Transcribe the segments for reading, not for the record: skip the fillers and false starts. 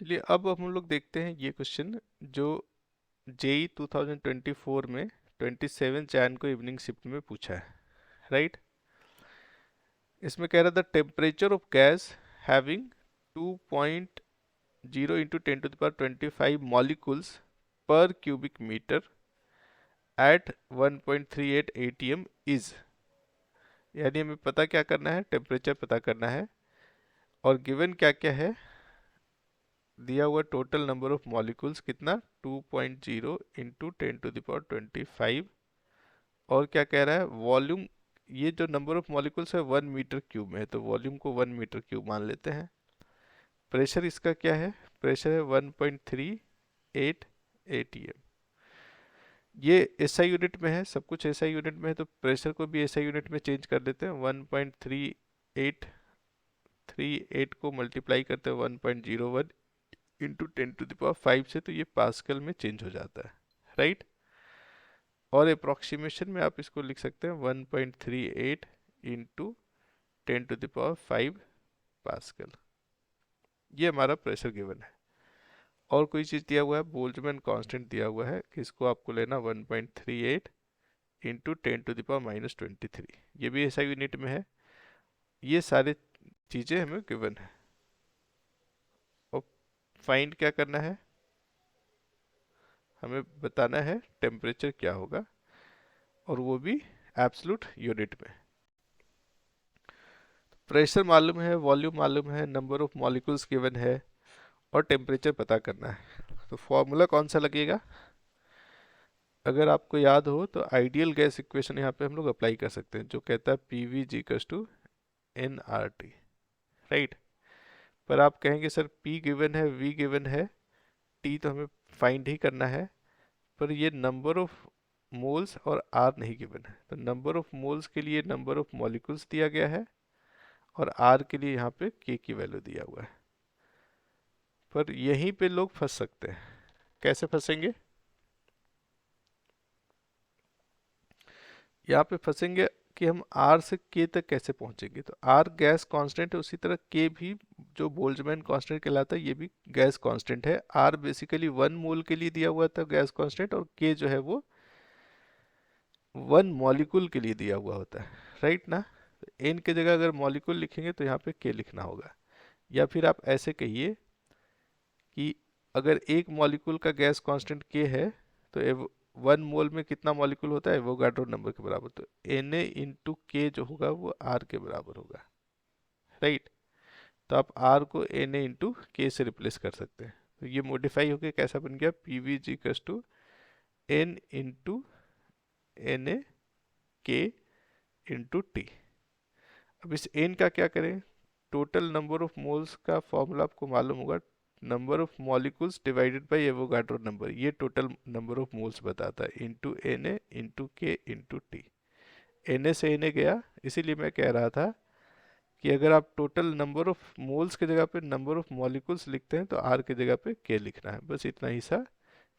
चलिए अब हम लोग देखते हैं ये क्वेश्चन जो जेई 2024 में 27 जैन को इवनिंग शिफ्ट में पूछा है, राइट। इसमें कह रहा था temperature of gas having 2.0 into 10⁻25 molecules पर cubic metre at 1.38 atm is, यानी हमें पता क्या करना है, टेम्परेचर पता करना है। और गिवन क्या क्या है, दिया हुआ टोटल नंबर ऑफ मॉलिक्यूल्स कितना 2.0 इंटू 10⁻25, और क्या कह रहा है वॉल्यूम, ये जो नंबर ऑफ मॉलिक्यूल्स है 1 मीटर क्यूब में है तो वॉल्यूम को 1 मीटर क्यूब मान लेते हैं। प्रेशर इसका क्या है, प्रेशर है 1.38 atm। ये एसआई यूनिट में है, सब कुछ एसआई यूनिट में है तो प्रेशर को भी एसआई यूनिट में चेंज कर देते हैं। 1.3838 को मल्टीप्लाई करते हैं 1.01 इंटू 10⁵ से, तो ये पास्कल में चेंज हो जाता है, राइट। और अप्रोक्सीमेशन में आप इसको लिख सकते हैं 1.38 इंटू 10⁵ पास्कल। ये हमारा प्रेशर गिवन है। और कोई चीज़ दिया हुआ है, बोल्ट्जमैन कांस्टेंट दिया हुआ है कि इसको आपको लेना 1.38 इंटू 10⁻23, ये भी ऐसा यूनिट में है। ये सारे चीज़ें हमें गिवन है। और फाइंड क्या करना है, हमें बताना है टेम्परेचर क्या होगा, और वो भी एब्सोल्यूट यूनिट में। प्रेशर मालूम है, वॉल्यूम मालूम है, नंबर ऑफ मॉलिक्यूल्स गिवन है, और टेम्परेचर पता करना है। तो फॉर्मूला कौन सा लगेगा, अगर आपको याद हो तो आइडियल गैस इक्वेशन यहाँ पे हम लोग अप्लाई कर सकते हैं, जो कहता है PV equals to nRT, right. पर आप कहेंगे सर P गिवन है, V गिवन है, T तो हमें फाइंड ही करना है, पर ये नंबर ऑफ मोल्स और R नहीं गिवन है। तो नंबर ऑफ मोल्स के लिए नंबर ऑफ मॉलिक्यूल्स दिया गया है, और R के लिए यहाँ पे K की वैल्यू दिया हुआ है। पर यहीं पे लोग फंस सकते हैं। कैसे फंसेंगे, यहाँ पे फंसेंगे कि हम R से K तक कैसे पहुंचेंगे। तो R गैस कांस्टेंट है, उसी तरह K भी जो बोल्ट्जमैन कांस्टेंट कहलाता है ये भी गैस कांस्टेंट है। R बेसिकली 1 मोल के लिए दिया हुआ था गैस कांस्टेंट, और K जो है वो 1 मॉलिक्यूल के लिए दिया हुआ होता है, राइट ना। N की जगह अगर मॉलिक्यूल लिखेंगे तो यहाँ पे K लिखना होगा। या फिर आप ऐसे कहिए कि अगर एक मॉलिक्यूल का गैस कांस्टेंट K है तो 1 मोल में कितना मॉलिक्यूल होता है, एवोगाड्रो नंबर के बराबर। तो Na इंटू के जो होगा वो R के बराबर होगा, राइट। तो आप R को Na इंटू के से रिप्लेस कर सकते हैं। तो ये मॉडिफाई होकर कैसा बन गया, PV equals to N into Na K into T। अब इस N का क्या करें, टोटल नंबर ऑफ मोल्स का फॉर्मूला आपको मालूम होगा, number of molecules divided by Avogadro number, ये टोटल नंबर ऑफ मोल्स बताता है, into Na into K into T. Na से Na गया, इसीलिए मैं कह रहा था कि अगर आप टोटल नंबर ऑफ मोल्स की जगह पे नंबर ऑफ मॉलिक्यूल्स लिखते हैं तो R की जगह पे K लिखना है, बस इतना ही सा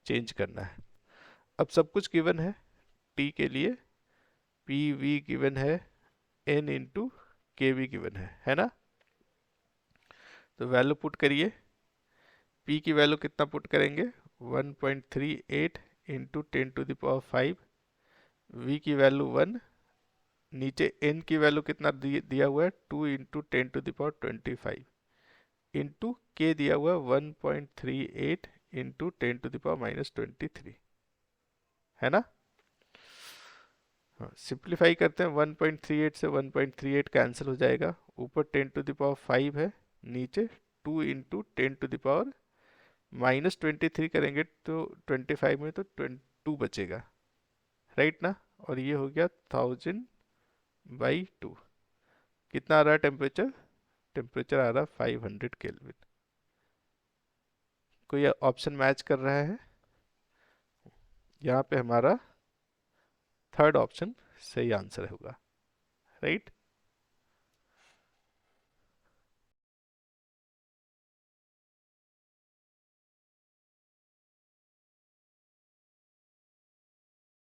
चेंज करना है। अब सब कुछ गिवन है, T के लिए PV गिवन है, N इंटू के भी गिवन है ना। तो वैल्यू पुट करिए, P की वैल्यू कितना पुट करेंगे 1.38 इंटू 10⁵, V की वैल्यू 1, नीचे N की वैल्यू कितना दिया हुआ है 2 इंटू 10⁻25, इंटू K दिया हुआ है 1.38 इंटू 10⁻23, है ना। हाँ, सिंप्लीफाई करते हैं, 1.38 से 1.38 कैंसिल हो जाएगा, ऊपर 10⁵ है, नीचे 2 इंटू 10⁻23 करेंगे तो 25 में तो 2 बचेगा, राइट ना। और ये हो गया 1000/2। कितना आ रहा है टेम्परेचर, टेम्परेचर आ रहा है 500 केल्विन। कोई ऑप्शन मैच कर रहा है, यहाँ पे हमारा थर्ड ऑप्शन सही आंसर होगा, राइट।